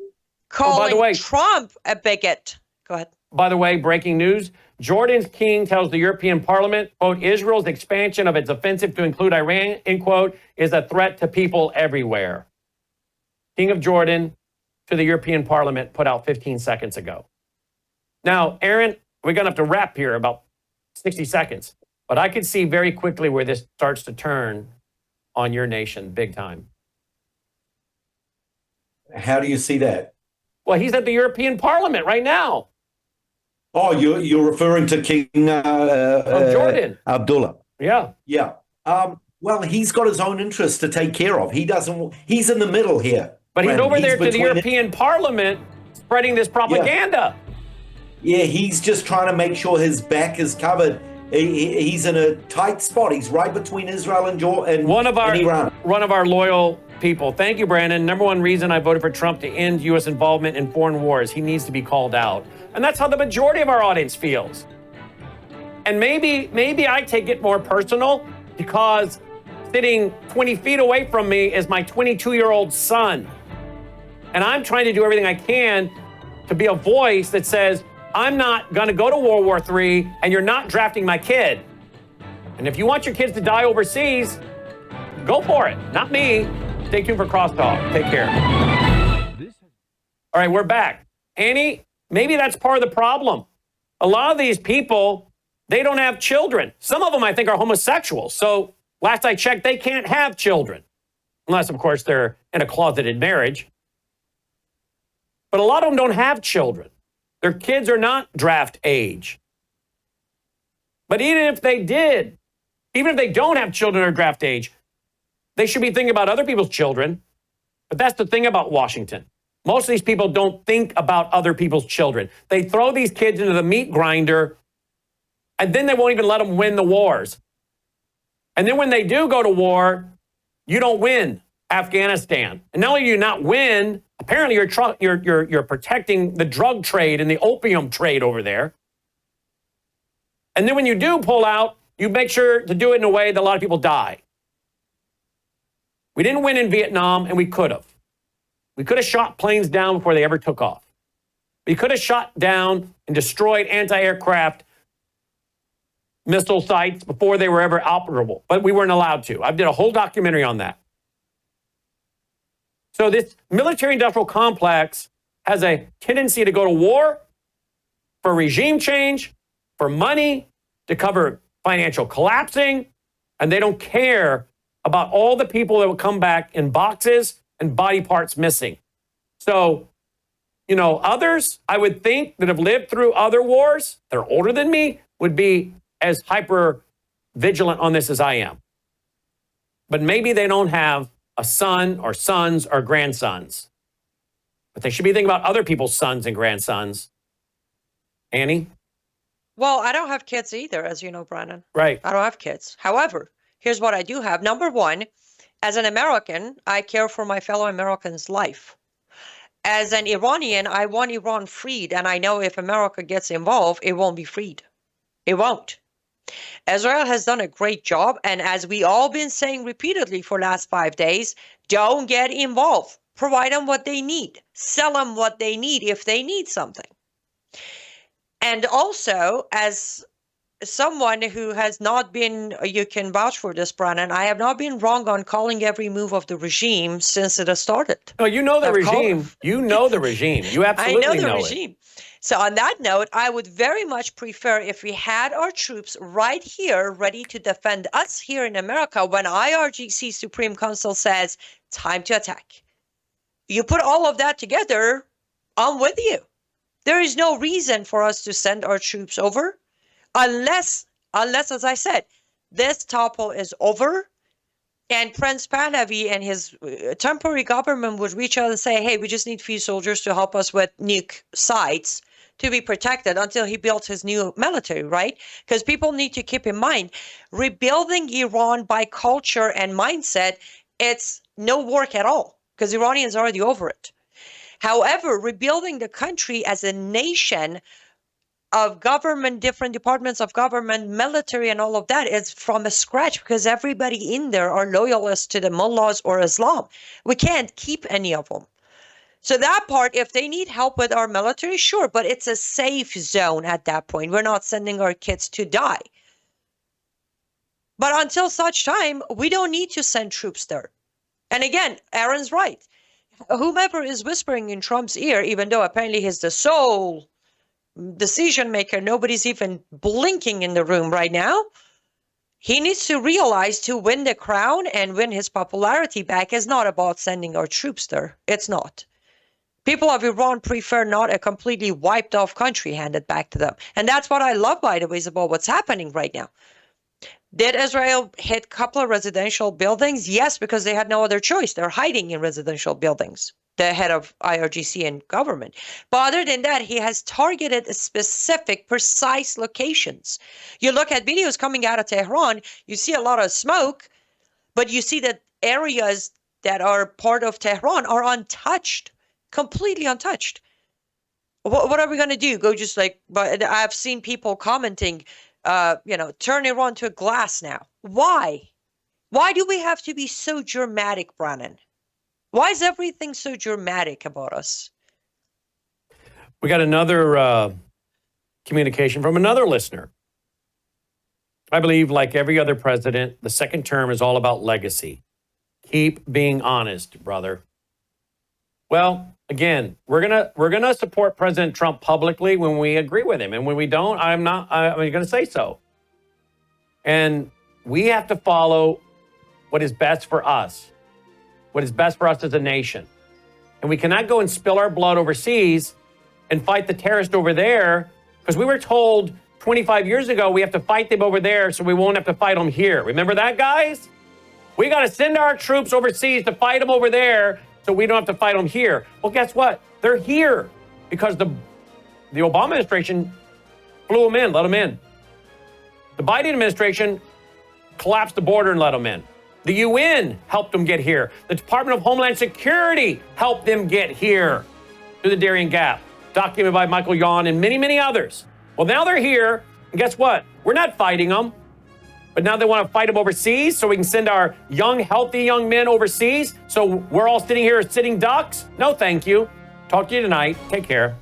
D: calling Trump a bigot. Go ahead.
C: By the way, breaking news. Jordan's king tells the European Parliament, quote, Israel's expansion of its offensive to include Iran, end quote, is a threat to people everywhere. King of Jordan to the European Parliament put out 15 seconds ago. Now, Aaron, we're going to have to wrap here about 60 seconds. But I could see very quickly where this starts to turn on your nation big time.
E: How do you see that?
C: Well, he's at the European Parliament right now.
E: Oh, you're referring to King
C: of Jordan,
E: Abdullah.
C: Yeah.
E: Yeah. Well, he's got his own interests to take care of. He's in the middle here.
C: But he's over there to the European Parliament spreading this propaganda.
E: Yeah, he's just trying to make sure his back is covered. He's in a tight spot. He's right between Israel and Iran.
C: One of our loyal people. Thank you, Brannon. Number one reason I voted for Trump to end U.S. involvement in foreign wars. He needs to be called out. And that's how the majority of our audience feels. And maybe I take it more personal because sitting 20 feet away from me is my 22-year-old son. And I'm trying to do everything I can to be a voice that says, I'm not going to go to World War III and you're not drafting my kid. And if you want your kids to die overseas, go for it. Not me. Stay tuned for Crosstalk. Take care. All right, we're back. Annie, maybe that's part of the problem. A lot of these people, they don't have children. Some of them, I think, are homosexuals. So last I checked, they can't have children. Unless, of course, they're in a closeted marriage. But a lot of them don't have children. Their kids are not draft age. But even if they did, even if they don't have children or draft age, they should be thinking about other people's children. But that's the thing about Washington. Most of these people don't think about other people's children. They throw these kids into the meat grinder, and then they won't even let them win the wars. And then when they do go to war, you don't win Afghanistan. And not only do you not win, apparently you're protecting the drug trade and the opium trade over there. And then when you do pull out, you make sure to do it in a way that a lot of people die. We didn't win in Vietnam, and we could have. We could have shot planes down before they ever took off. We could have shot down and destroyed anti-aircraft missile sites before they were ever operable, but we weren't allowed to. I did a whole documentary on that. So this military-industrial complex has a tendency to go to war for regime change, for money, to cover financial collapsing, and they don't care about all the people that will come back in boxes and body parts missing. So, you know, others, I would think, that have lived through other wars, they're older than me, would be as hyper vigilant on this as I am. But maybe they don't have a son or sons or grandsons. But they should be thinking about other people's sons and grandsons. Annie?
D: Well, I don't have kids either, as you know, Brannon.
C: Right.
D: I don't have kids. However, here's what I do have. Number one, as an American, I care for my fellow Americans' life. As an Iranian, I want Iran freed, and I know if America gets involved, it won't be freed. It won't. Israel has done a great job, and as we all been saying repeatedly for the last 5 days, don't get involved. Provide them what they need. Sell them what they need if they need something. And also, as someone who has not been, you can vouch for this, Brannon, I have not been wrong on calling every move of the regime since it has started.
C: No, you know the regime. You know the regime. You absolutely know
D: I know the regime. So on that note, I would very much prefer if we had our troops right here ready to defend us here in America when IRGC Supreme Council says, time to attack. You put all of that together, I'm with you. There is no reason for us to send our troops over unless, as I said, this topple is over and Prince Pahlavi and his temporary government would reach out and say, hey, we just need a few soldiers to help us with nuke sites to be protected until he builds his new military, right? Because people need to keep in mind, rebuilding Iran by culture and mindset, it's no work at all because Iranians are already over it. However, rebuilding the country as a nation of government, different departments of government, military, and all of that is from a scratch because everybody in there are loyalists to the mullahs or Islam. We can't keep any of them. So that part, if they need help with our military, sure, but it's a safe zone at that point. We're not sending our kids to die. But until such time, we don't need to send troops there. And again, Aaron's right. Whomever is whispering in Trump's ear, even though apparently he's the sole decision maker, nobody's even blinking in the room right now. He needs to realize to win the crown and win his popularity back is not about sending our troops there. It's not. People of Iran prefer not a completely wiped off country handed back to them. And that's what I love, by the way, is about what's happening right now. Did Israel hit a couple of residential buildings? Yes, because they had no other choice. They're hiding in residential buildings, the head of IRGC and government. But other than that, he has targeted specific, precise locations. You look at videos coming out of Tehran, you see a lot of smoke, but you see that areas that are part of Tehran are untouched, completely untouched. What are we going to do? Go just like, but I've seen people commenting, turn Iran to a glass now. Why? Why do we have to be so dramatic, Brannon? Why is everything so dramatic about us?
C: We got another communication from another listener. I believe, like every other president, the second term is all about legacy. Keep being honest, brother. Well, again, we're gonna support President Trump publicly when we agree with him, and when we don't, I'm going to say so. And we have to follow what is best for us, what is best for us as a nation. And we cannot go and spill our blood overseas and fight the terrorist over there, because we were told 25 years ago we have to fight them over there so we won't have to fight them here. Remember that, guys? We got to send our troops overseas to fight them over there so we don't have to fight them here. Well, guess what? They're here because the Obama administration flew them in, let them in. The Biden administration collapsed the border and let them in. The UN helped them get here. The Department of Homeland Security helped them get here through the Darien Gap, documented by Michael Yon and many, many others. Well, now they're here, and guess what? We're not fighting them. But now they want to fight them overseas so we can send our young, healthy young men overseas so we're all sitting here sitting ducks? No, thank you. Talk to you tonight. Take care.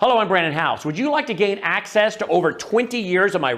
C: Hello, I'm Brannon Howse. Would you like to gain access to over 20 years of my